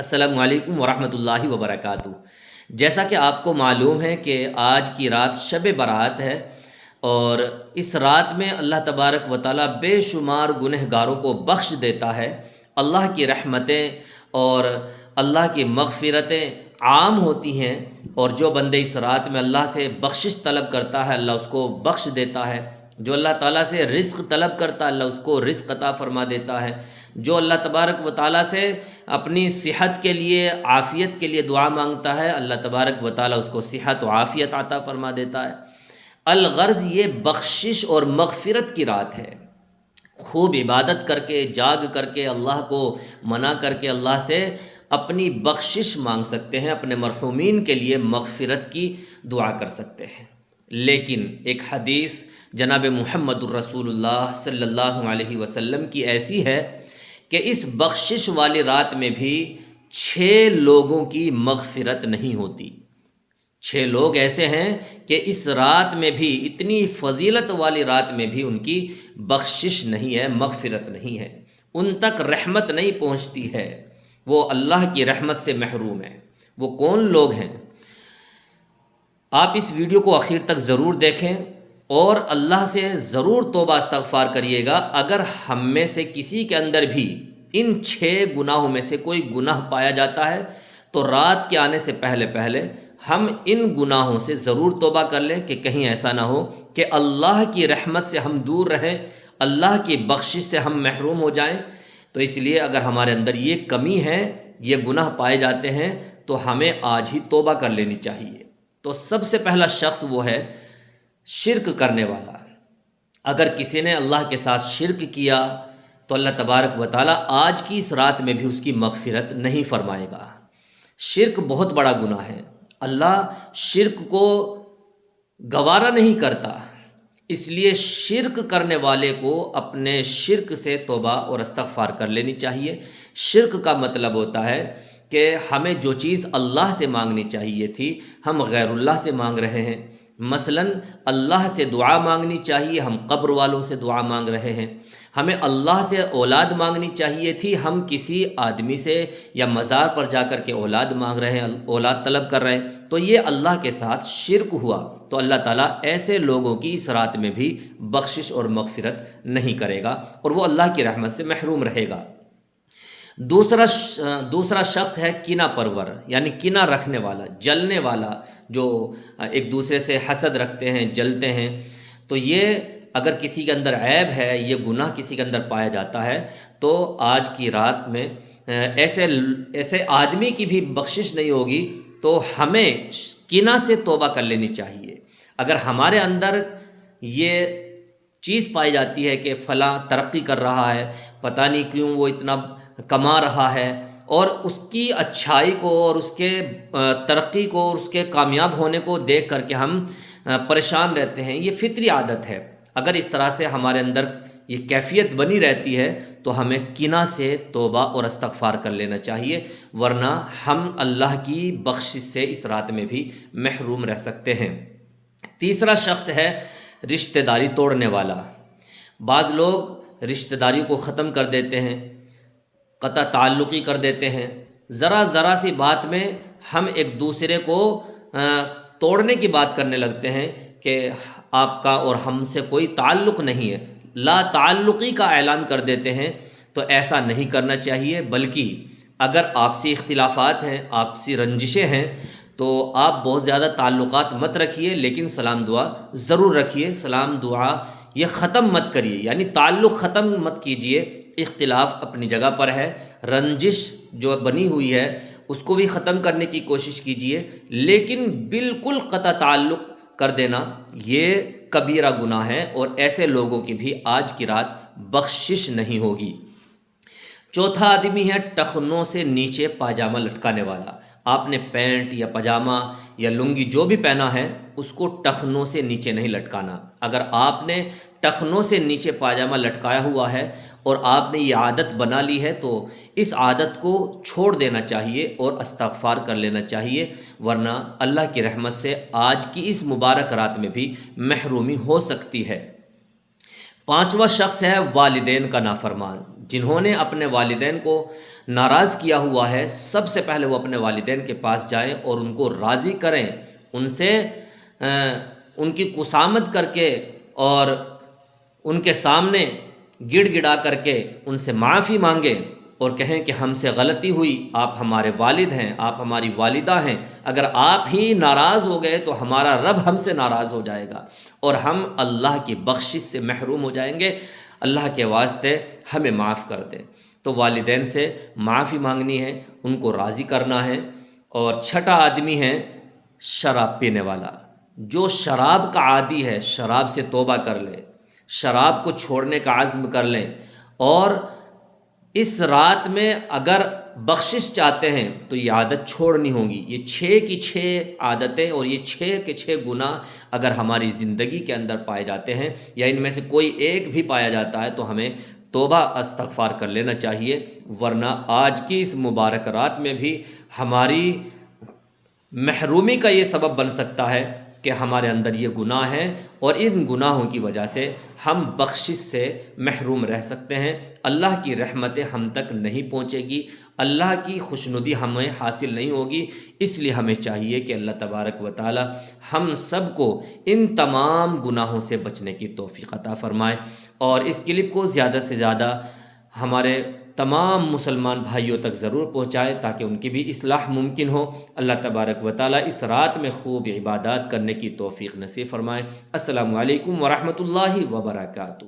السلام علیکم ورحمۃ اللہ وبرکاتہ۔ جیسا کہ آپ کو معلوم ہے کہ آج کی رات شب برات ہے، اور اس رات میں اللہ تبارک و تعالیٰ بے شمار گنہگاروں کو بخش دیتا ہے۔ اللہ کی رحمتیں اور اللہ کی مغفرتیں عام ہوتی ہیں، اور جو بندے اس رات میں اللہ سے بخشش طلب کرتا ہے اللہ اس کو بخش دیتا ہے۔ جو اللہ تعالیٰ سے رزق طلب کرتا ہے اللہ اس کو رزق عطا فرما دیتا ہے۔ جو اللہ تبارک و تعالیٰ سے اپنی صحت کے لیے، عافیت کے لیے دعا مانگتا ہے اللہ تبارک و تعالیٰ اس کو صحت و عافیت عطا فرما دیتا ہے۔ الغرض یہ بخشش اور مغفرت کی رات ہے۔ خوب عبادت کر کے، جاگ کر کے، اللہ کو منا کر کے اللہ سے اپنی بخشش مانگ سکتے ہیں، اپنے مرحومین کے لیے مغفرت کی دعا کر سکتے ہیں۔ لیکن ایک حدیث جناب محمد الرسول اللہ صلی اللہ علیہ وسلم کی ایسی ہے کہ اس بخشش والی رات میں بھی 6 لوگوں کی مغفرت نہیں ہوتی۔ 6 لوگ ایسے ہیں کہ اس رات میں بھی، اتنی فضیلت والی رات میں بھی ان کی بخشش نہیں ہے، مغفرت نہیں ہے، ان تک رحمت نہیں پہنچتی ہے، وہ اللہ کی رحمت سے محروم ہیں۔ وہ کون لوگ ہیں؟ آپ اس ویڈیو کو آخر تک ضرور دیکھیں اور اللہ سے ضرور توبہ استغفار کریے گا۔ اگر ہم میں سے کسی کے اندر بھی ان 6 گناہوں میں سے کوئی گناہ پایا جاتا ہے تو رات کے آنے سے پہلے ہم ان گناہوں سے ضرور توبہ کر لیں، کہ کہیں ایسا نہ ہو کہ اللہ کی رحمت سے ہم دور رہیں، اللہ کی بخشش سے ہم محروم ہو جائیں۔ تو اس لیے اگر ہمارے اندر یہ کمی ہے، یہ گناہ پائے جاتے ہیں، تو ہمیں آج ہی توبہ کر لینی چاہیے۔ تو سب سے پہلا شخص وہ ہے شرک کرنے والا۔ اگر کسی نے اللہ کے ساتھ شرک کیا تو اللہ تبارک و تعالیٰ آج کی اس رات میں بھی اس کی مغفرت نہیں فرمائے گا۔ شرک بہت بڑا گناہ ہے، اللہ شرک کو گوارا نہیں کرتا، اس لیے شرک کرنے والے کو اپنے شرک سے توبہ اور استغفار کر لینی چاہیے۔ شرک کا مطلب ہوتا ہے کہ ہمیں جو چیز اللہ سے مانگنی چاہیے تھی ہم غیر اللہ سے مانگ رہے ہیں۔ مثلا اللہ سے دعا مانگنی چاہیے، ہم قبر والوں سے دعا مانگ رہے ہیں۔ ہمیں اللہ سے اولاد مانگنی چاہیے تھی، ہم کسی آدمی سے یا مزار پر جا کر کے اولاد مانگ رہے ہیں، اولاد طلب کر رہے ہیں، تو یہ اللہ کے ساتھ شرک ہوا۔ تو اللہ تعالیٰ ایسے لوگوں کی اس رات میں بھی بخشش اور مغفرت نہیں کرے گا، اور وہ اللہ کی رحمت سے محروم رہے گا۔ دوسرا شخص ہے کینہ پرور، یعنی کینہ رکھنے والا، جلنے والا، جو ایک دوسرے سے حسد رکھتے ہیں، جلتے ہیں۔ تو یہ اگر کسی کے اندر عیب ہے، یہ گناہ کسی کے اندر پایا جاتا ہے، تو آج کی رات میں ایسے آدمی کی بھی بخشش نہیں ہوگی۔ تو ہمیں کینہ سے توبہ کر لینی چاہیے۔ اگر ہمارے اندر یہ چیز پائی جاتی ہے کہ فلاں ترقی کر رہا ہے، پتہ نہیں کیوں وہ اتنا کما رہا ہے، اور اس کی اچھائی کو اور اس کے ترقی کو اور اس کے کامیاب ہونے کو دیکھ کر کے ہم پریشان رہتے ہیں، یہ فطری عادت ہے۔ اگر اس طرح سے ہمارے اندر یہ کیفیت بنی رہتی ہے تو ہمیں کینہ سے توبہ اور استغفار کر لینا چاہیے، ورنہ ہم اللہ کی بخشش سے اس رات میں بھی محروم رہ سکتے ہیں۔ تیسرا شخص ہے رشتہ داری توڑنے والا۔ بعض لوگ رشتہ داری کو ختم کر دیتے ہیں، قطع تعلقی کر دیتے ہیں۔ ذرا سی بات میں ہم ایک دوسرے کو توڑنے کی بات کرنے لگتے ہیں کہ آپ کا اور ہم سے کوئی تعلق نہیں ہے، لا تعلقی کا اعلان کر دیتے ہیں۔ تو ایسا نہیں کرنا چاہیے، بلکہ اگر آپسی اختلافات ہیں، آپسی رنجشیں ہیں، تو آپ بہت زیادہ تعلقات مت رکھیے، لیکن سلام دعا ضرور رکھیے۔ سلام دعا یہ ختم مت کریے، یعنی تعلق ختم مت کیجیے۔ اختلاف اپنی جگہ پر ہے، رنجش جو بنی ہوئی ہے اس کو بھی ختم کرنے کی کوشش کیجیے، لیکن بالکل قطع تعلق کر دینا یہ کبیرہ گناہ ہے، اور ایسے لوگوں کی بھی آج کی رات بخشش نہیں ہوگی۔ چوتھا آدمی ہے ٹخنوں سے نیچے پاجامہ لٹکانے والا۔ آپ نے پینٹ یا پاجامہ یا لنگی جو بھی پہنا ہے اس کو ٹخنوں سے نیچے نہیں لٹکانا۔ اگر آپ نے ٹخنوں سے نیچے پاجامہ لٹکایا ہوا ہے اور آپ نے یہ عادت بنا لی ہے تو اس عادت کو چھوڑ دینا چاہیے اور استغفار کر لینا چاہیے، ورنہ اللہ کی رحمت سے آج کی اس مبارک رات میں بھی محرومی ہو سکتی ہے۔ 5واں شخص ہے والدین کا نافرمان۔ جنہوں نے اپنے والدین کو ناراض کیا ہوا ہے، سب سے پہلے وہ اپنے والدین کے پاس جائیں اور ان کو راضی کریں، ان سے ان کی کسامت کر کے اور ان کے سامنے گڑ گڑا کر کے ان سے معافی مانگیں اور کہیں کہ ہم سے غلطی ہوئی، آپ ہمارے والد ہیں، آپ ہماری والدہ ہیں، اگر آپ ہی ناراض ہو گئے تو ہمارا رب ہم سے ناراض ہو جائے گا اور ہم اللہ کی بخشش سے محروم ہو جائیں گے، اللہ کے واسطے ہمیں معاف کر دیں۔ تو والدین سے معافی مانگنی ہے، ان کو راضی کرنا ہے۔ اور چھٹا آدمی ہے شراب پینے والا، جو شراب کا عادی ہے، شراب سے توبہ کر لے، شراب کو چھوڑنے کا عزم کر لیں، اور اس رات میں اگر بخشش چاہتے ہیں تو یہ عادت چھوڑنی ہوگی۔ یہ 6 کی 6 عادتیں اور یہ 6 کے 6 گناہ اگر ہماری زندگی کے اندر پائے جاتے ہیں یا ان میں سے کوئی ایک بھی پایا جاتا ہے تو ہمیں توبہ استغفار کر لینا چاہیے، ورنہ آج کی اس مبارک رات میں بھی ہماری محرومی کا یہ سبب بن سکتا ہے کہ ہمارے اندر یہ گناہ ہیں اور ان گناہوں کی وجہ سے ہم بخشش سے محروم رہ سکتے ہیں، اللہ کی رحمتیں ہم تک نہیں پہنچے گی، اللہ کی خوشنودی ہمیں حاصل نہیں ہوگی۔ اس لیے ہمیں چاہیے کہ اللہ تبارک و تعالی ہم سب کو ان تمام گناہوں سے بچنے کی توفیق عطا فرمائے، اور اس کلپ کو زیادہ سے زیادہ ہمارے تمام مسلمان بھائیوں تک ضرور پہنچائے تاکہ ان کی بھی اصلاح ممکن ہو۔ اللہ تبارک و تعالی اس رات میں خوب عبادات کرنے کی توفیق نصیب فرمائے۔ السلام علیکم ورحمۃ اللہ وبرکاتہ۔